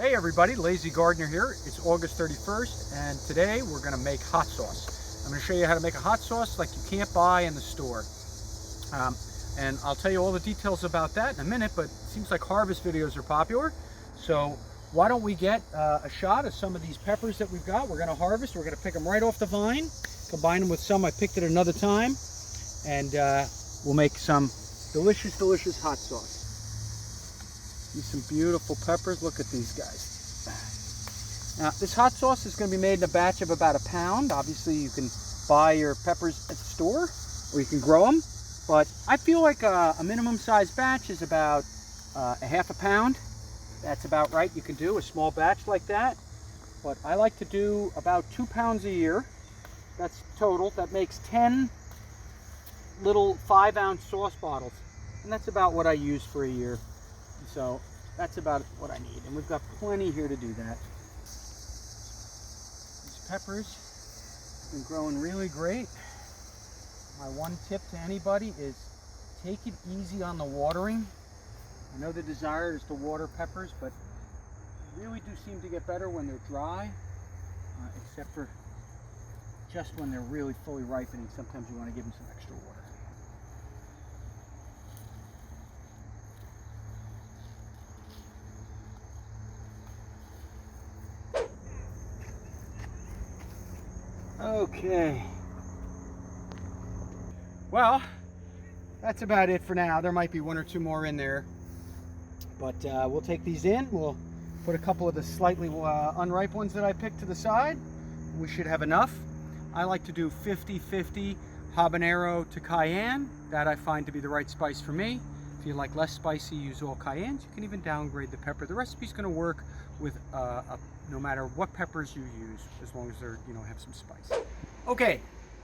Hey everybody, Lazy Gardener here. It's August 31st and today we're going to make hot sauce. I'm going to show you how to make a hot sauce like you can't buy in the store. And I'll tell you all the details about that in a minute, but it seems like harvest videos are popular. So why don't we get a shot of some of these peppers that we've got. We're going to harvest. We're going to pick them right off the vine, combine them with some I picked at another time, and we'll make some delicious hot sauce. These some beautiful peppers. Look at these guys. Now, this hot sauce is going to be made in a batch of about a pound. Obviously, you can buy your peppers at the store, or you can grow them. But I feel like a minimum size batch is about a half a pound. That's about right. You can do a small batch like that. But I like to do about 2 pounds a year. That's total. That makes 10 little 5-ounce sauce bottles. And that's about what I use for a year. So that's about what I need, and we've got plenty here to do that. These peppers have been growing really great. My one tip to anybody is take it easy on the watering. I know the desire is to water peppers, but they really do seem to get better when they're dry, except for just when they're really fully ripening. Sometimes you want to give them some extra water. Okay, well, that's about it for now. There might be 1 or 2 more in there, but we'll take these in. We'll put a couple of the slightly unripe ones that I picked to the side. We should have enough. I like to do 50-50 habanero to cayenne. That I find to be the right spice for me. If you like less spicy, use all cayennes. You can even downgrade the pepper. The recipe's going to work with no matter what peppers you use, as long as they're, have some spice. Okay,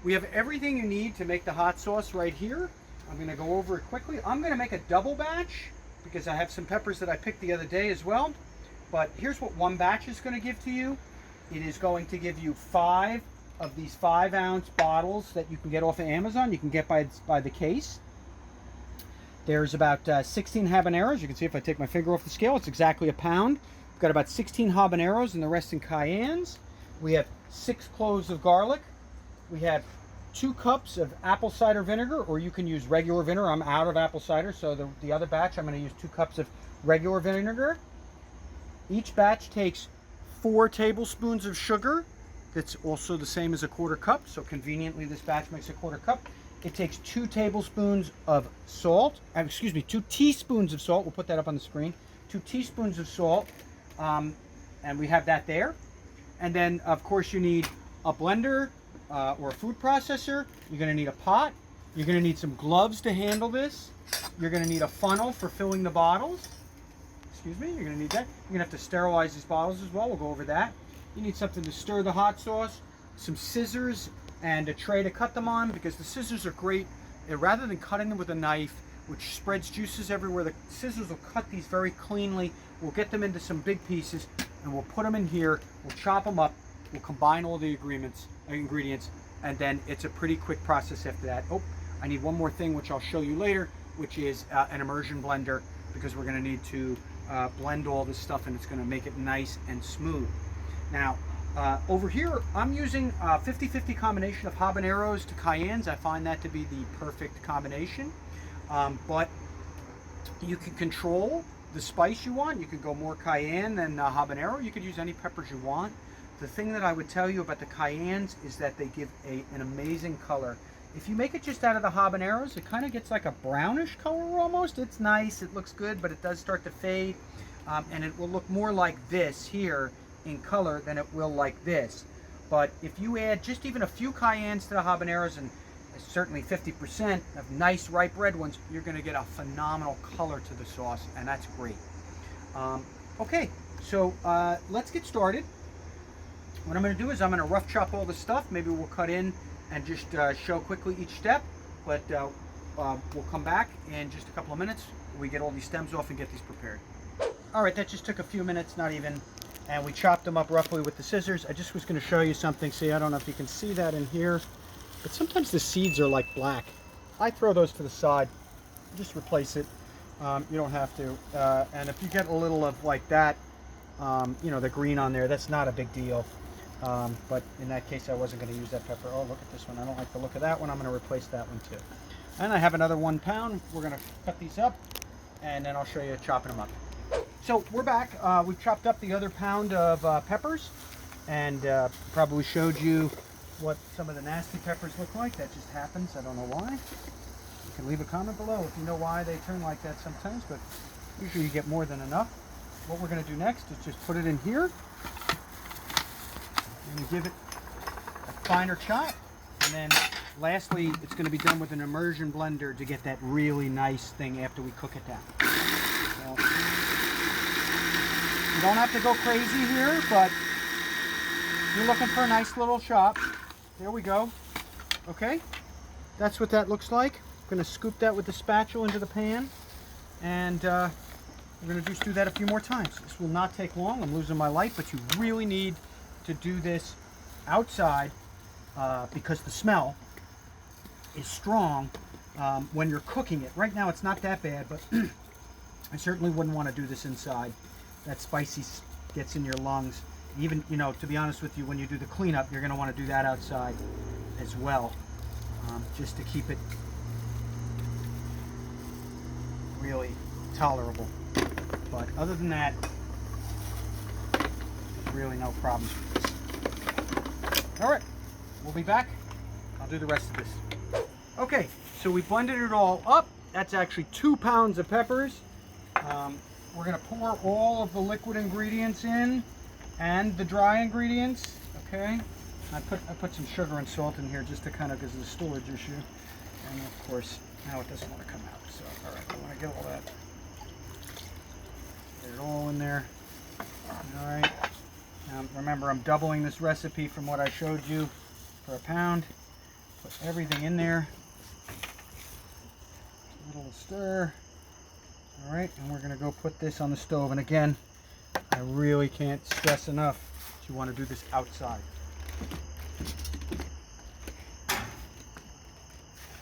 we have everything you need to make the hot sauce right here. I'm going to go over it quickly. I'm going to make a double batch because I have some peppers that I picked the other day as well. But here's what one batch is going to give to you. It is going to give you 5 of these 5-ounce bottles that you can get off of Amazon. You can get by the case. There's about 16 habaneros. You can see if I take my finger off the scale, it's exactly a pound. We've got about 16 habaneros and the rest in cayennes. We have 6 cloves of garlic. We have 2 cups of apple cider vinegar, or you can use regular vinegar. I'm out of apple cider, so the other batch I'm going to use 2 cups of regular vinegar. Each batch takes 4 tablespoons of sugar. That's also the same as a 1/4 cup, so conveniently this batch makes a 1/4 cup. It takes 2 tablespoons of salt, 2 teaspoons of salt. We'll put that up on the screen. 2 teaspoons of salt, and we have that there. And then, of course, you need a blender or a food processor. You're going to need a pot. You're going to need some gloves to handle this. You're going to need a funnel for filling the bottles. You're going to need that. You're going to have to sterilize these bottles as well. We'll go over that. You need something to stir the hot sauce, some scissors, and a tray to cut them on, because the scissors are great. Rather than cutting them with a knife, which spreads juices everywhere, the scissors will cut these very cleanly. We'll get them into some big pieces, and we'll put them in here. We'll chop them up. We'll combine all the ingredients, and then it's a pretty quick process after that. Oh, I need one more thing, which I'll show you later, which is an immersion blender, because we're going to need to blend all this stuff, and it's going to make it nice and smooth. Now, over here, I'm using a 50-50 combination of habaneros to cayennes. I find that to be the perfect combination. But you can control the spice you want. You could go more cayenne than habanero. You could use any peppers you want. The thing that I would tell you about the cayennes is that they give an amazing color. If you make it just out of the habaneros, it kind of gets like a brownish color almost. It's nice, it looks good, but it does start to fade. And it will look more like this here in color than it will like this. But if you add just even a few cayennes to the habaneros, and certainly 50% of nice ripe red ones, you're going to get a phenomenal color to the sauce, and that's great. Okay, so let's get started. What I'm going to do is I'm going to rough chop all the stuff. Maybe we'll cut in and just show quickly each step, but we'll come back in just a couple of minutes. We get all these stems off and get these prepared. All right, that just took a few minutes, not even. And we chopped them up roughly with the scissors. I just was going to show you something. See, I don't know if you can see that in here, but sometimes the seeds are like black. I throw those to the side. Just replace it. You don't have to. And if you get a little of like that, you know, the green on there. That's not a big deal. But in that case, I wasn't going to use that pepper. Oh, look at this one. I don't like the look of that one. I'm going to replace that one too. And I have another 1 pound. We're going to cut these up, and then I'll show you chopping them up. So we're back. We've chopped up the other pound of peppers, and probably showed you what some of the nasty peppers look like. That just happens. I don't know why. You can leave a comment below if you know why they turn like that sometimes, but usually you get more than enough. What we're going to do next is just put it in here and give it a finer chop, and then lastly it's going to be done with an immersion blender to get that really nice thing after we cook it down. So, you don't have to go crazy here, but you're looking for a nice little chop. There we go. Okay, that's what that looks like. I'm going to scoop that with the spatula into the pan, and we're going to just do that a few more times. This will not take long. I'm losing my light, but you really need to do this outside because the smell is strong when you're cooking it. Right now it's not that bad, but I certainly wouldn't want to do this inside. That spicy gets in your lungs. Even, you know, to be honest with you, when you do the cleanup, you're going to want to do that outside as well, just to keep it really tolerable. But other than that, there's really no problems with this. All right, we'll be back. I'll do the rest of this. Okay, so we blended it all up. That's actually 2 pounds of peppers. We're going to pour all of the liquid ingredients in and the dry ingredients. Okay, I put some sugar and salt in here just to kind of, because of the storage issue. And of course, now it doesn't want to come out. So, all right, I want to get all that. Get it all in there. All right. Remember, I'm doubling this recipe from what I showed you for a pound. Put everything in there. A little stir. All right, and we're going to go put this on the stove. And again, I really can't stress enough that you want to do this outside.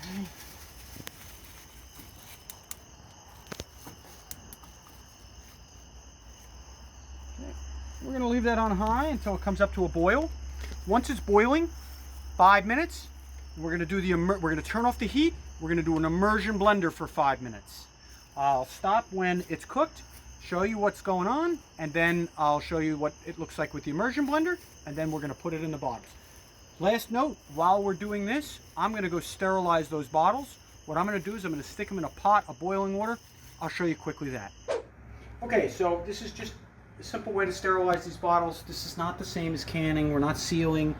Okay. We're going to leave that on high until it comes up to a boil. Once it's boiling, 5 minutes, we're going to do we're going to turn off the heat. We're going to do an immersion blender for 5 minutes. I'll stop when it's cooked, show you what's going on, and then I'll show you what it looks like with the immersion blender, and then we're going to put it in the bottles. Last note, while we're doing this, I'm going to go sterilize those bottles. What I'm going to do is I'm going to stick them in a pot of boiling water. I'll show you quickly that. Okay, so this is just a simple way to sterilize these bottles. This is not the same as canning. We're not sealing.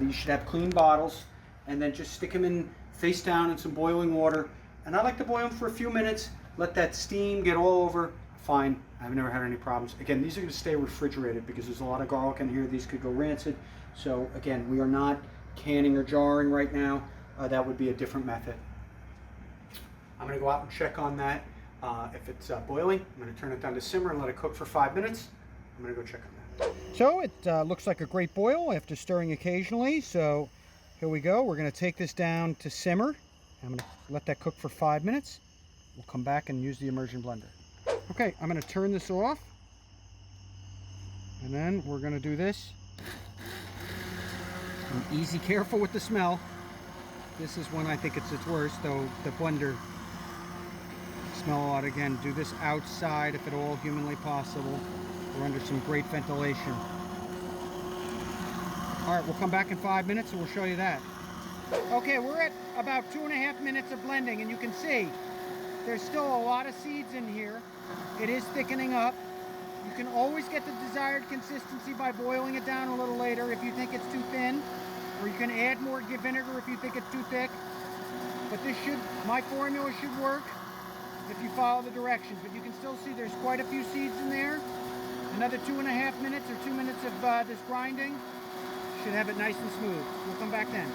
You should have clean bottles, and then just stick them in face down in some boiling water. And I like to boil them for a few minutes, let that steam get all over. Fine, I've never had any problems. Again, these are going to stay refrigerated because there's a lot of garlic in here. These could go rancid. So again, we are not canning or jarring right now. That would be a different method. I'm going to go out and check on that. If it's boiling, I'm going to turn it down to simmer and let it cook for 5 minutes. I'm going to go check on that. So it looks like a great boil after stirring occasionally. So here we go. We're going to take this down to simmer. I'm going to let that cook for 5 minutes. We'll come back and use the immersion blender. Okay, I'm going to turn this off. And then we're going to do this. And easy, careful with the smell. This is when I think it's its worst, though the blender smell a lot. Again, do this outside if at all humanly possible, or under some great ventilation. All right, we'll come back in 5 minutes and we'll show you that. Okay, we're at about 2.5 minutes of blending, and you can see there's still a lot of seeds in here. It is thickening up. You can always get the desired consistency by boiling it down a little later if you think it's too thin, or you can add more vinegar if you think it's too thick. But my formula should work if you follow the directions. But you can still see there's quite a few seeds in there. Another 2.5 minutes or 2 minutes of this grinding should have it nice and smooth. We'll come back then.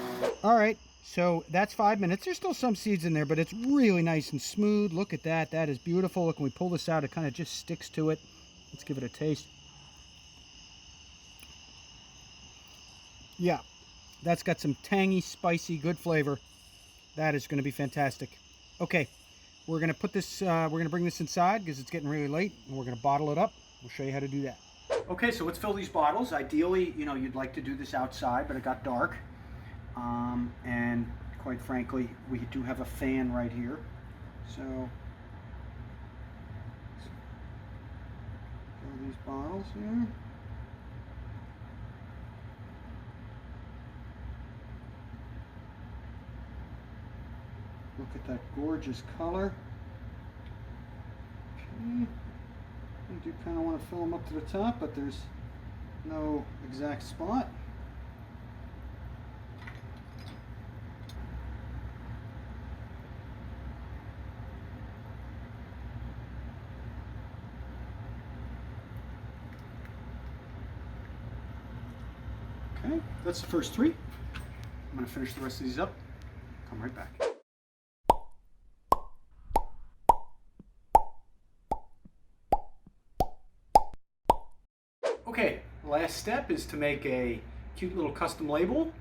All right, so that's 5 minutes. There's still some seeds in there, but it's really nice and smooth. Look at that. That is beautiful. Look, when we pull this out, it kind of just sticks to it. Let's give it a taste. Yeah, that's got some tangy, spicy, good flavor. That is going to be fantastic. Okay, we're going to put this, we're going to bring this inside because it's getting really late, and we're going to bottle it up. We'll show you how to do that. Okay, so let's fill these bottles. Ideally, you know, you'd like to do this outside, but it got dark. And quite frankly, we do have a fan right here. So, fill these bottles here. Look at that gorgeous color. Okay. I do kind of want to fill them up to the top, but there's no exact spot. Okay, that's the first 3. I'm going to finish the rest of these up. Come right back. Okay, the last step is to make a cute little custom label.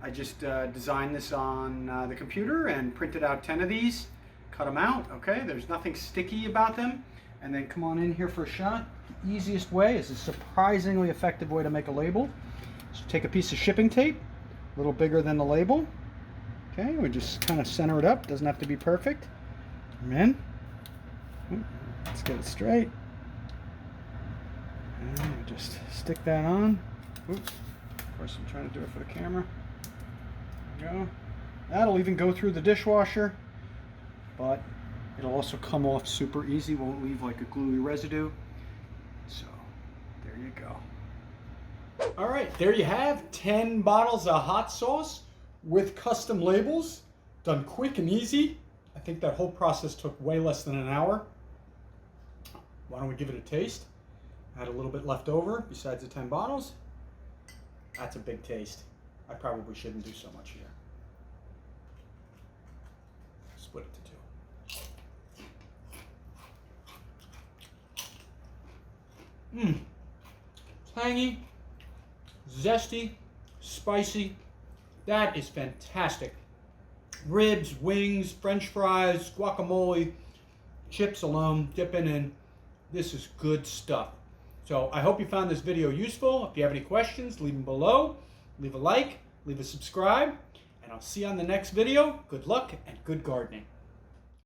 I just designed this on the computer and printed out 10 of these, cut them out, okay? There's nothing sticky about them. And then come on in here for a shot. The easiest way is a surprisingly effective way to make a label. So take a piece of shipping tape, a little bigger than the label. Okay, we just kind of center it up. Doesn't have to be perfect. And then, let's get it straight. And just stick that on. Oops. Of course, I'm trying to do it for the camera. There we go. That'll even go through the dishwasher, but it'll also come off super easy. Won't leave like a gluey residue. So there you go. All right, there you have 10 bottles of hot sauce with custom labels, done quick and easy. I think that whole process took way less than an hour. Why don't we give it a taste? I had a little bit left over besides the 10 bottles. That's a big taste. I probably shouldn't do so much here. Split it to 2. Tangy, zesty, spicy. That is fantastic. Ribs, wings, French fries, guacamole, chips alone, dipping in. This is good stuff. So I hope you found this video useful. If you have any questions, leave them below. Leave a like, leave a subscribe, and I'll see you on the next video. Good luck and good gardening.